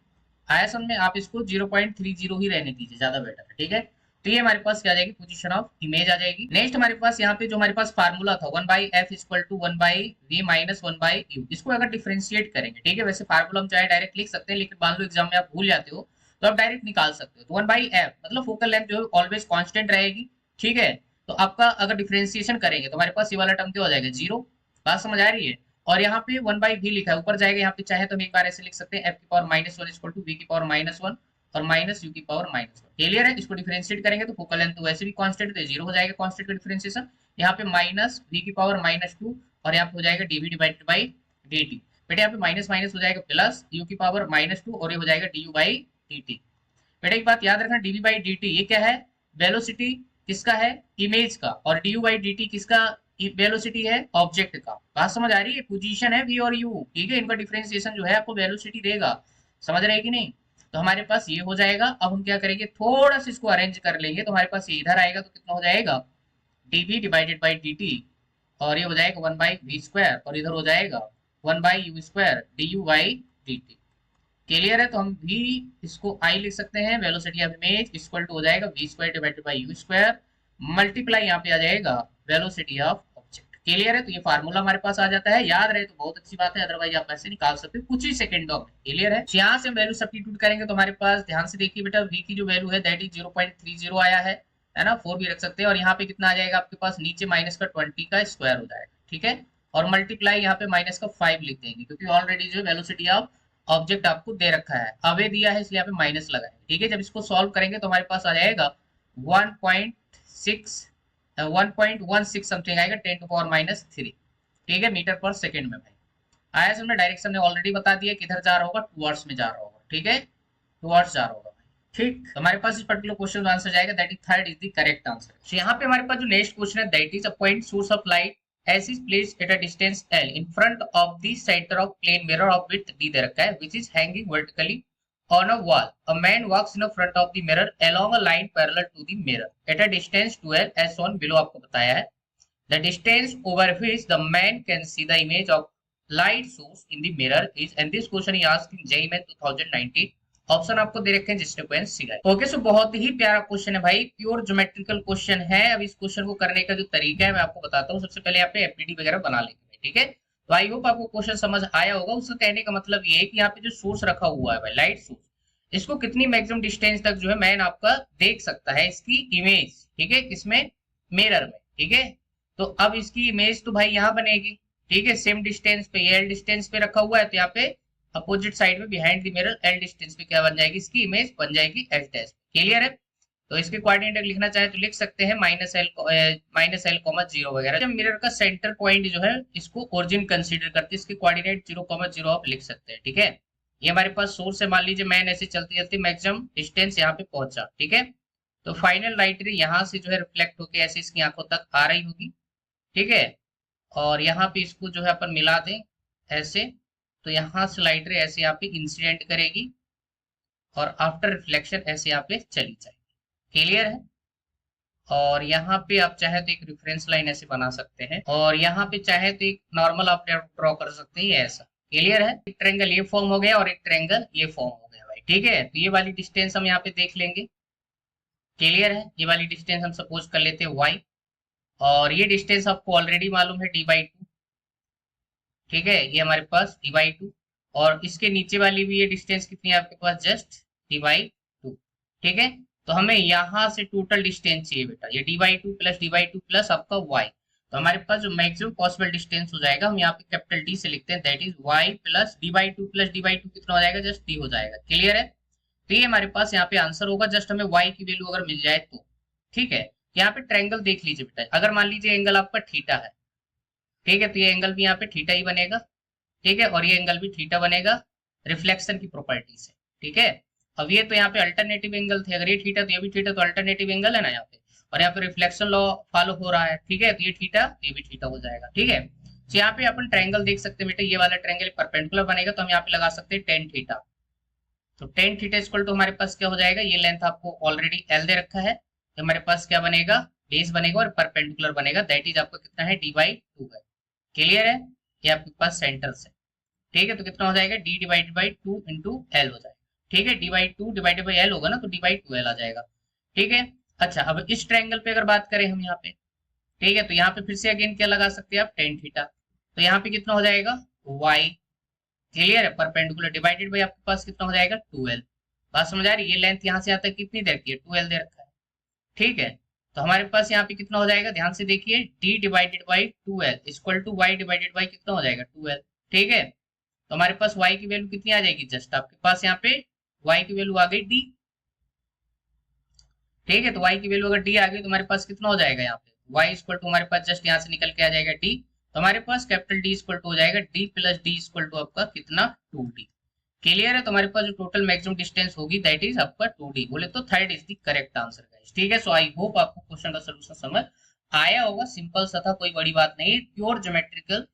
आया समझ में, आप इसको 0.30 ही रहने दीजिए, ज्यादा बेटर है। ठीक है, तो ये हमारे पास क्या आ जाएगी, पोजीशन ऑफ इमेज आ जाएगी। नेक्स्ट हमारे पास यहाँ पे जो हमारे पास फार्मूला था 1/f equal to 1/v minus 1/u, इसको अगर डिफरेंशिएट करेंगे, ठीक है, वैसे फार्मूला हम चाहे डायरेक्ट लिख सकते हैं, लेकिन मान लो एग्जाम में आप भूल जाते हो तो आप डायरेक्ट निकाल सकते हो। तो 1/f मतलब फोकल लेंथ जो है ऑलवेज कांस्टेंट रहेगी। ठीक है, तो आपका अगर डिफरेंशिएशन करेंगे तो हमारे पास ये वाला टर्म क्या हो जाएगा, 0। बात समझ आ रही है, और यहाँ पे 1/v लिखा है, ऊपर जाएगा, यहाँ पे चाहे तो हम एक बार ऐसे लिख सकते हैं f की पावर -1 इक्वल टू v की पावर -1 और माइनस u की पावर -1। क्लियर है, इसको डिफरेंशिएट करेंगे तो फोकल लेंथ तो वैसे भी कांस्टेंट है, 0 हो जाएगा कांस्टेंट का डिफरेंशिएशन। यहाँ पे माइनस v की पावर -2 और यहाँ पे हो जाएगा dv डिवाइडेड बाई dt। बेटा यहाँ पे माइनस माइनस हो जाएगा प्लस u की पावर -2 और ये हो जाएगा du बाई dt। बेटा एक बात याद रखना, dv बाई dt ये क्या है, वेलोसिटी किसका है, इमेज का, और du बाई dt किसका, वेलोसिटी है ऑब्जेक्ट का। बात समझ आ रही है, पोजीशन है v और u। ठीक है, इनका डिफरेंशिएशन जो है आपको वेलोसिटी देगा, समझ रहे हैं कि नहीं। तो हमारे पास ये हो जाएगा। अब हम क्या करेंगे, थोड़ा सा इसको अरेंज कर लेंगे, तो हमारे पास ये इधर आएगा तो कितना हो जाएगा, dv डिवाइडेड बाई dt, और ये हो जाएगा 1/v स्क्वायर, और इधर हो जाएगा 1/u square du by dt। Clear है, तो हम v इसको I लिख सकते हैं, velocity of image equal to हो जाएगा v square divided by u square multiply यहाँ पे आ जाएगा वेलोसिटी ऑफ ऑब्जेक्ट। क्लियर है, तो ये फार्मूला हमारे पास आ जाता है, याद रहे तो बहुत अच्छी बात है, अदरवाइज आप ऐसे निकाल सकते हो कुछ ही सेकंडों में। क्लियर है, तो यहाँ से हम वैल्यू सब्स्टिट्यूट करेंगे तो हमारे पास, ध्यान से देखिए बेटा, v की जो वैल्यू है दैट इज 0.30 आया है ना, 4 भी रख सकते हैं, और यहाँ पे कितना आ जाएगा आपके पास, नीचे माइनस का 20 का स्क्वायर हो जाएगा। ठीक है, और मल्टीप्लाई यहाँ पे माइनस का 5 लिख देंगे, क्योंकि ऑलरेडी जो वेलोसिटी ऑफ ऑब्जेक्ट आपको दे रखा है, अवे दिया है इसलिए यहाँ पे माइनस लगाएंगे। ठीक है, जब इसको सॉल्व करेंगे तो हमारे पास आ जाएगा 1.16 समथिंग आएगा, 10 टू पावर -3। ठीक है, मीटर पर सेकेंड में भाई आया समझ। डायरेक्शन ने ऑलरेडी बता दिया किधर जा रहा होगा, टुवर्ड्स में जा रहा होगा। ठीक है, टुवर्ड्स जा रहा होगा भाई। ठीक, तो हमारे पास इस पर्टिकुलर क्वेश्चन का आंसर जाएगा, that is third is the correct answer. तो यहाँ पे हमारे पास जो नेक्स्ट क्वेश्चन है, that is a point source of light as is placed at a distance L in front of the center of plane mirror of width d दे रखा है, which is hanging vertically on a wall. A man walks in the front of the mirror along a line parallel to the mirror at a distance 12 as shown below, आपको बताया है। The distance over which the man can see the image of light source in the mirror is, and this question is asked in JEE Main 2019। Option आपको दे रखे हैं जिसने कोई सी guide. Okay, सो बहुत ही प्यारा क्वेश्चन है भाई, प्योर ज्योमेट्रिकल क्वेश्चन है। अब इस क्वेश्चन को करने का जो तरीका है मैं आपको बताता हूँ। सबसे पहले यहाँ पे एफडीडी वगैरह बना लेंगे, ठीक है। तो आई होप आपको क्वेश्चन समझ आया होगा। उसका कहने का मतलब ये है कि यहाँ पे जो सोर्स रखा हुआ है भाई, लाइट सोर्स, इसको कितनी मैक्सिमम डिस्टेंस तक जो है मैन आपका देख सकता है इसकी इमेज, ठीक है, किसमें, मिरर में। ठीक है, तो अब इसकी इमेज तो भाई यहाँ बनेगी, ठीक है, सेम डिस्टेंस पे, ये एल डिस्टेंस पे रखा हुआ है, तो यहाँ पे अपोजिट साइड में behind the mirror L distance पे क्या बन जाएगी, इसकी इमेज बन जाएगी एच डैश। क्लियर है, तो इसके कोऑर्डिनेट लिखना चाहे तो लिख सकते हैं -l, -l, 0 वगैरह। जब मिरर का सेंटर पॉइंट जो है इसको ओरिजिन कंसीडर करते हैं, इसके कोऑर्डिनेट 0,0 आप लिख सकते हैं, ठीक है। ये हमारे पास सोर्स है, मान लीजिए मैन ऐसे चलती चलती मैक्सिमम डिस्टेंस यहाँ पे पहुंचा, ठीक है। तो फाइनल लाइट रे यहाँ से जो है रिफ्लेक्ट होके ऐसे इसकी आंखों तक आ रही होगी, ठीक है। और यहाँ पे इसको जो है अपन मिला दें ऐसे, तो यहाँ से लाइट रे ऐसे यहाँ पे इंसिडेंट करेगी और आफ्टर रिफ्लेक्शन ऐसे यहाँ पे चली जाएगी। क्लियर है। और यहाँ पे आप चाहे तो एक रेफरेंस लाइन ऐसे बना सकते हैं, और यहाँ पे चाहे तो एक नॉर्मल आप ड्रॉ कर सकते हैं ऐसा। क्लियर है। एक ट्रायंगल ये फॉर्म हो गया और एक ट्रायंगल ये फॉर्म हो गया भाई, ठीक है। तो ये वाली डिस्टेंस हम यहाँ पे देख लेंगे। क्लियर है। ये वाली डिस्टेंस हम सपोज कर लेते हैं y, और ये डिस्टेंस आपको ऑलरेडी मालूम है d/2, ठीक है। ये हमारे पास d/2, और इसके नीचे वाली भी ये डिस्टेंस कितनी है आपके पास, जस्ट d/2, ठीक है। तो हमें यहाँ से टोटल डिस्टेंस चाहिए बेटा, ये d/2 प्लस d/2 प्लस आपका y। तो हमारे पास जो मैक्सिमम पॉसिबल डिस्टेंस हो जाएगा, हम यहाँ पे कैपिटल D से लिखते हैं, that is y plus d/2 plus d/2 कितना हो जाएगा, जस्ट d हो जाएगा। क्लियर है। तो ये हमारे पास यहाँ पे आंसर होगा, जस्ट हमें y की वैल्यू अगर मिल जाए तो, ठीक है। यहाँ पे ट्रायंगल देख लीजिए बेटा, अगर मान लीजिए एंगल आपका थीटा है, ठीक है, तो ये एंगल भी यहाँ पे थीटा ही बनेगा, ठीक है, और ये एंगल भी थीटा बनेगा रिफ्लेक्शन की प्रॉपर्टी से, ठीक है। अब ये तो यहाँ पे अल्टरनेटिव एंगल थे, अगर ये थीटा तो ये भी थीटा, तो अल्टरनेटिव एंगल है ना यहाँ पे, और यहाँ पे रिफ्लेक्शन लॉ फॉलो हो रहा है, ठीक है। तो ये थीटा, ये भी थीटा हो जाएगा, ठीक है। तो यहाँ पे अपन ट्रायंगल देख सकते हैं बेटा, ये वाला ट्रायंगल परपेंडिकुलर बनेगा, तो हम यहाँ पे लगा सकते हैं tan थीटा। तो tan थीटा इक्वल टू हमारे पास क्या हो जाएगा, ये लेंथ आपको ऑलरेडी l दे रखा है, तो हमारे पास क्या बनेगा, बेस बनेगा और परपेंडिकुलर बनेगा, दैट इज आपका कितना है, d/2 है। क्लियर है। ये आपके पास सेंटर से, ठीक है। तो कितना हो जाएगा, d divided by 2 into L हो जाएगा, ठीक है। d/2 डिवाइडेड बाई एल होगा ना, तो d/2l आ जाएगा, ठीक है। अच्छा, अब इस ट्रायंगल पे अगर बात करें हम यहाँ पे, ठीक है, तो यहाँ पे फिर से अगेन क्या लगा सकते हैं आप, tan थीटा। तो यहाँ पे कितना हो जाएगा, y। क्लियर है। परपेंडिकुलर डिवाइडेड बाई आपके पास कितना हो जाएगा, 2l। बात समझ आ रही है। ये लेंथ यहाँ से यहाँ तक कितनी दे रखी है, 2l दे रखा है, ठीक है। तो हमारे पास यहाँ पे कितना हो जाएगा, ध्यान से देखिए, d divided by 2l equal to y divided by कितना हो जाएगा, 2l, ठीक है। तो हमारे पास y की वैल्यू कितनी आ जाएगी, जस्ट आपके पास यहाँ पे y की वैल्यू आ गई d, ठीक है। तो y की वैल्यू अगर d आ गई तो हमारे पास कितना हो जाएगा, यहाँ पे y इक्वल टू हमारे पास जस्ट यहाँ से निकल के आ जाएगा d। तो हमारे पास कैपिटल D इक्वल टू हो जाएगा d plus d equal to आपका कितना, 2d। क्लियर है। तो हमारे पास जो टोटल मैक्सिमम डिस्टेंस होगी दैट इज आपका 2d, बोले तो third is the correct answer guys, ठीक है। सो आई होप आपको क्वेश्चन का सलूशन समझ आया होगा, सिंपल सा था, कोई बड़ी बात नहीं, प्योर ज्योमेट्रिकल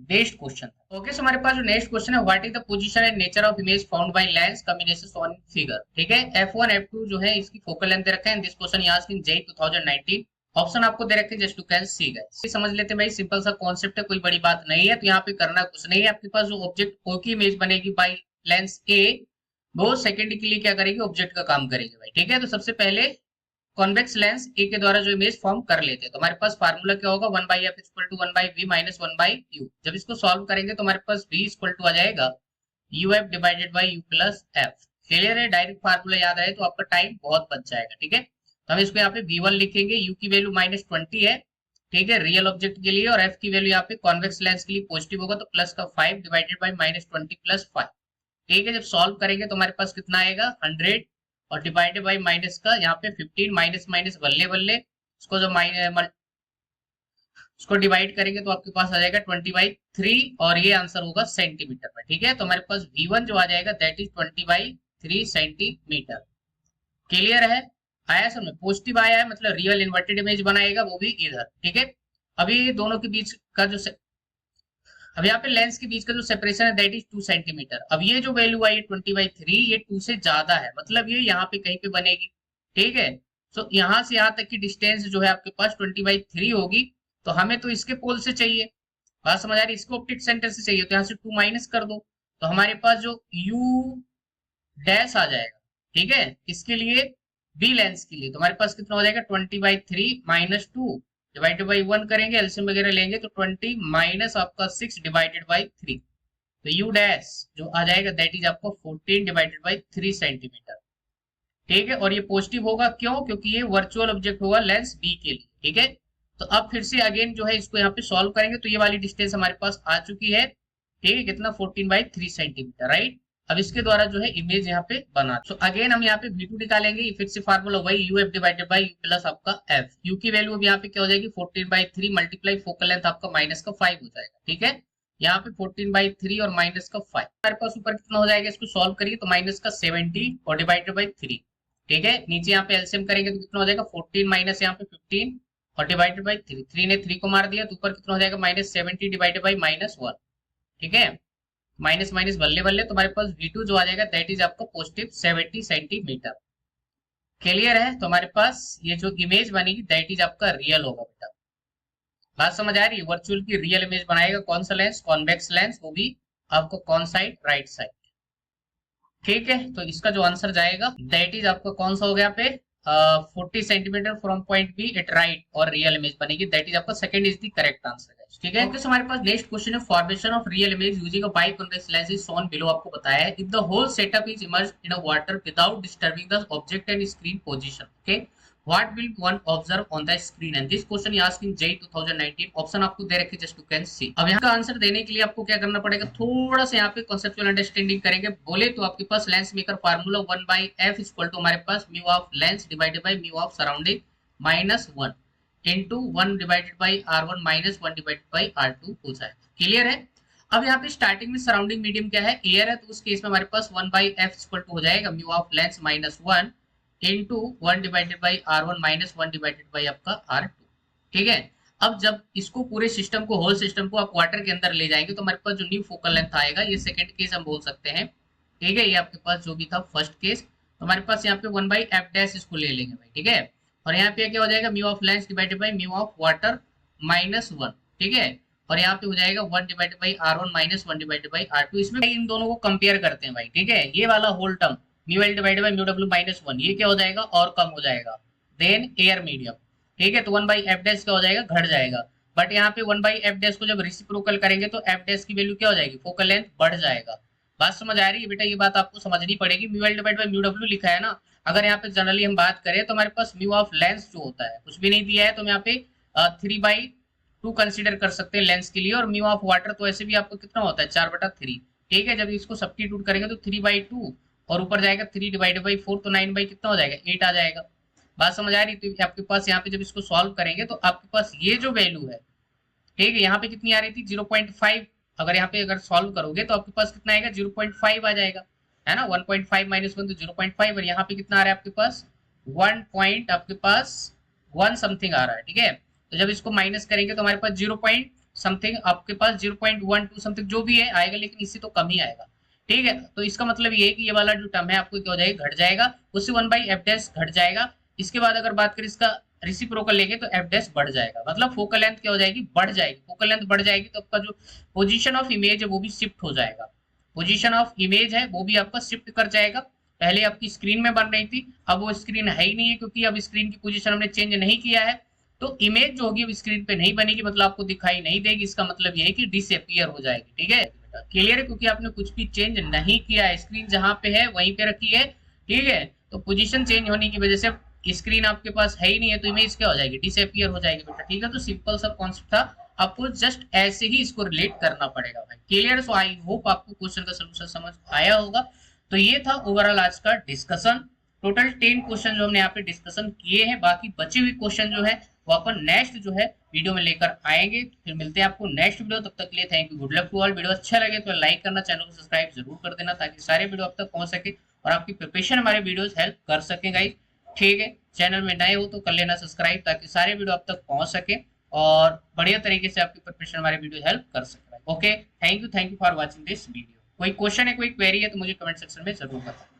बेस्ड क्वेश्चन था। ओके, सो हमारे पास जो नेक्स्ट क्वेश्चन है, what is the position and nature of image found by lens combination on figure, ठीक है। f1 f2 जो है इसकी फोकल लेंथ दे रखा है, this question you asked in JEE 2019। Option आपको दे रखे हैं, just to can see guys, समझ लेते हैं भाई, सिंपल सा कॉन्सेप्ट है, कोई बड़ी बात नहीं है। तो यहाँ पे करना कुछ नहीं है, आपके पास जो ऑब्जेक्ट ओ की इमेज बनेगी बाय लेंस ए, वो सेकंड के लिए क्या करेगी, ऑब्जेक्ट का काम करेगी भाई, ठीक है। तो सबसे पहले कॉन्वेक्स लेंस ए के द्वारा जो इमेज फॉर्म कर लेते हैं, तो हमारे पास फार्मूला क्या होगा, 1/f equal to 1/v minus 1/u। जब इसको सॉल्व करेंगे तो हमारे पास v इक्वल टू आ जाएगा uf divided by u plus f। Clear है। डायरेक्ट फार्मूला याद आए तो आपका टाइम बहुत बच जाएगा, ठीक है। तो हम इसको यहाँ पे v1 लिखेंगे, u की वैल्यू -20 है, ठीक है, रियल ऑब्जेक्ट के लिए, और f की वैल्यू यहाँ पे कॉन्वेक्स लेंस के लिए पॉजिटिव होगा, तो प्लस का 5 डिवाइडेड बाई -20 प्लस 5, ठीक है। जब सॉल्व करेंगे तो हमारे पास कितना आएगा, 100, और डिवाइडेड बाई माइनस का यहाँ पे 15, माइनस माइनस बल्ले बल्ले, इसको जो इसको डिवाइड करेंगे तो आपके पास आ जाएगा 20/3, और ये आंसर होगा सेंटीमीटर में, ठीक है। तो हमारे पास v1 जो आ जाएगा दैट इज 20/3 सेंटीमीटर। क्लियर है। आया समझ, पॉजिटिव आया है मतलब रियल इन्वर्टेड इमेज बनाएगा, वो भी इधर, ठीक है। अभी दोनों के बीच का जो अब यहाँ पे लेंस के बीच का जो सेपरेशन है दैट इज 2 सेंटीमीटर। अब ये जो वैल्यू आई है 20/3, ये 2 से ज्यादा है, मतलब ये यहाँ पे कहीं पे बनेगी, ठीक है। सो यहाँ से यहाँ तक की डिस्टेंस जो है आपके पास 20/3 होगी, तो हमें तो इसके पोल से चाहिए, बात समझ आ रही है, इसको ऑप्टिक सेंटर से चाहिए, तो यहाँ से 2 माइनस कर दो, तो हमारे पास जो u डैश आ जाएगा, ठीक है, इसके लिए b लेंस के लिए, तो हमारे पास कितना हो जाएगा 20/3 माइनस 2 डिवाइडेड बाई 1 करेंगे, एलसीएम वगैरह लेंगे तो 20 माइनस आपका 6 डिवाइडेड बाई 3, तो यू डैश जो आ जाएगा दैट इज आपको 14 डिवाइडेड बाई 3 सेंटीमीटर, ठीक है। और ये पॉजिटिव होगा क्यों, क्योंकि ये वर्चुअल ऑब्जेक्ट होगा लेंस बी के लिए, ठीक है। तो अब फिर से अगेन जो है इसको यहाँ पे सॉल्व करेंगे, तो ये वाली डिस्टेंस हमारे पास आ चुकी है, ठीक है, कितना 14/3 सेंटीमीटर, राइट। अब इसके द्वारा जो है इमेज यहाँ पे बना। सो अगेन हम यहाँ पे V2 निकालेंगे, फिर से फार्मूला वही U F divided by you plus आपका एफ। यू की वैल्यू अब यहाँ पे क्या हो जाएगी 14/3 मल्टीप्लाई फोकल लेंथ आपका माइनस का 5 हो जाएगा। ठीक है, यहाँ पे 14/3 और माइनस का 5 हमारे पास ऊपर कितना हो जाएगा, इसको सॉल्व करिए तो माइनस का 70 और डिवाइडेड बाई 3। ठीक है, नीचे यहाँ पे एलसीएम करेंगे तो कितना हो जाएगा 14 माइनस यहाँ पे 15 और डिवाइडेड बाई 3। 3 ने 3 को मार दिया तो ऊपर कितना हो जाएगा -70 डिवाइडेड बाई -1। ठीक है, माइनस माइनस बल्ले बल्ले तो हमारे पास V2 जो आ जाएगा दैट इज आपका पॉजिटिव 70 सेंटीमीटर। क्लियर है, तो हमारे पास ये जो इमेज बनेगी दैट इज आपका रियल होगा बेटा। बात समझ आ रही है, वर्चुअल की रियल इमेज बनाएगा कौन सा लेंस, कॉन्वेक्स लेंस, वो भी आपको कौन साइड, राइट साइड। ठीक है, तो इसका जो आंसर जाएगा दैट इज आपका कौन सा हो गया पे 40 centimetre from point B at right और रियल इमेज बनेगी दैट इज आपका second is the correct answer. ठीक है, तो हमारे पास नेक्स्ट क्वेश्चन है formation of real image using a biconvex lens is shown below. आपको बताया है if the whole setup is immersed in a water without disturbing the object and screen position, okay, what will one observe on the screen and this question is asked in JEE 2019। Option आपको दे रखे just you can सी। अब यहाँ का answer देने के लिए आपको क्या करना पड़ेगा, थोड़ा सा यहाँ पे कॉन्सेप्चुअल अंडरस्टैंडिंग करेंगे। बोले तो आपके पास lens maker formula 1/f equal to हमारे पास mu of lens divided by mu of surrounding -1 into 1 divided by R1 minus 1 divided by R2 हो जाएगा। क्लियर है, अब यहाँ पे स्टार्टिंग में सराउंडिंग मीडियम क्या है, एयर है, तो उस केस में हमारे पास 1/f इक्वल टू हो जाएगा mu of lens -1 into 1 divided by R1 minus 1 divided by आपका R2। ठीक है, अब जब इसको पूरे सिस्टम को, होल सिस्टम को आप वाटर के अंदर ले जाएंगे तो हमारे पास जो न्यू फोकल लेंथ आएगा, ये सेकंड केस हम बोल सकते हैं। ठीक है, ये आपके पास जो भी था फर्स्ट केस, तो हमारे पास यहाँ पे 1/f डैश इसको ले लेंगे भाई। ठीक है, और यहाँ पे क्या हो जाएगा mu of lens divided by mu of water -1। ठीक है, और यहाँ पे हो जाएगा 1 divided by R1 minus 1 divided by R2। इसमें इन दोनों को कंपेयर करते हैं भाई। ठीक है, ये वाला whole term mu L divided by mu W -1 ये क्या हो जाएगा और कम हो जाएगा देन एयर मीडियम। ठीक है, तो 1/f डैश क्या हो जाएगा, घट जाएगा। बट यहाँ पे 1/f डैश को जब रेसिप्रोकल करेंगे तो f डैश की वैल्यू क्या हो जाएगी, फोकल लेंथ बढ़ जाएगा। बात समझ आ रही है बेटा, ये बात आपको समझनी पड़ेगी। Mu L divide by mu W लिखा है ना, अगर यहाँ पे जनरली हम बात करें तो हमारे पास म्यू ऑफ लेंस जो होता है कुछ भी नहीं दिया है, तो हम यहाँ पे 3/2 कंसीडर कर सकते हैं लेंस के लिए। और म्यू ऑफ वाटर तो ऐसे भी आपको कितना होता है 4/3। ठीक है, जब इसको सब्स्टिट्यूट करेंगे तो 3/2 और ऊपर जाएगा 3 डिवाइडेड बाई 4 तो 9 बाई कितना हो जाएगा 8 आ जाएगा। बात समझ आ रही है, तो आपके पास यहाँ पे जब इसको सॉल्व करेंगे तो आपके पास ये जो वैल्यू है, ठीक है, यहाँ पे कितनी आ रही थी 0.5, अगर यहाँ पे अगर सॉल्व करोगे तो आपके पास कितना आएगा 0.5 आ जाएगा, है ना। 1.5 माइनस 1 तो 0.5 और यहाँ पे कितना आ रहा है आपके पास 1 पॉइंट आपके पास 1 समथिंग आ रहा है। ठीक है, तो जब इसको माइनस करेंगे तो हमारे पास 0 पॉइंट समथिंग आपके पास 0.12 समथिंग जो भी है आएगा, लेकिन इससे तो कम ही आएगा। ठीक है, तो इसका मतलब ये है कि ये वाला जो टर्म है आपको क्या हो जाएगा, घट जाएगा, उससे 1/f डैश घट जाएगा। इसके बाद अगर बात करें इसका रेसिप्रोकल लेंगे तो f डैश बढ़ जाएगा, मतलब फोकल लेंथ क्या हो जाएगी, बढ़ जाएगी। फोकल लेंथ बढ़ जाएगी तो आपका जो पोजीशन ऑफ इमेज है वो भी शिफ्ट हो जाएगा। पोजीशन ऑफ इमेज है वो भी आपका शिफ्ट कर जाएगा। पहले आपकी स्क्रीन में बन रही थी, अब वो स्क्रीन है ही नहीं है, क्योंकि अब स्क्रीन की पोजीशन हमने चेंज नहीं किया है, तो इमेज जो होगी अब स्क्रीन पे नहीं बनेगी, मतलब आपको दिखाई नहीं देगी। इसका मतलब ये है कि डिसअपीयर हो जाएगी। ठीक है, क्लियर है, क्योंकि आपने कुछ भी चेंज नहीं किया है, स्क्रीन जहां पे है वहीं पे रखी है। ठीक है, तो पोजीशन चेंज होने की वजह से स्क्रीन आपके पास है ही नहीं है, तो इमेज क्या हो जाएगी, डिसअपीयर हो जाएगी बेटा। ठीक है, तो सिंपल सा कॉन्सेप्ट था, आपको जस्ट ऐसे ही इसको रिलेट करना पड़ेगा भाई। क्लियर, सो आई होप आपको क्वेश्चन का सोल्यूशन समझ आया होगा। तो ये था ओवरऑल आज का डिस्कशन। टोटल 10 क्वेश्चन जो हमने यहाँ पे डिस्कशन किए हैं, बाकी बचे हुए क्वेश्चन जो है वो अपन नेक्स्ट जो है वीडियो में लेकर आएंगे। फिर मिलते हैं आपको नेक्स्ट वीडियो, तब तक के लिए thank you, good luck to all. Video अच्छा लगे तो लाइक करना, चैनल को सब्सक्राइब जरूर कर देना, ताकि सारे वीडियो आप तक पहुंच सके और आपकी प्रिपरेशन हमारे वीडियोस हेल्प कर सके गाइस। ठीक है, चैनल में नए हो तो कर लेना सब्सक्राइब, ताकि सारे वीडियो आप तक पहुंच सके और बढ़िया तरीके से आपकी प्रिपरेशन हमारे वीडियो हेल्प कर सके। Okay, thank you for watching this video. कोई क्वेश्चन है, कोई क्वेरी है तो मुझे कमेंट सेक्शन में जरूर बताएं।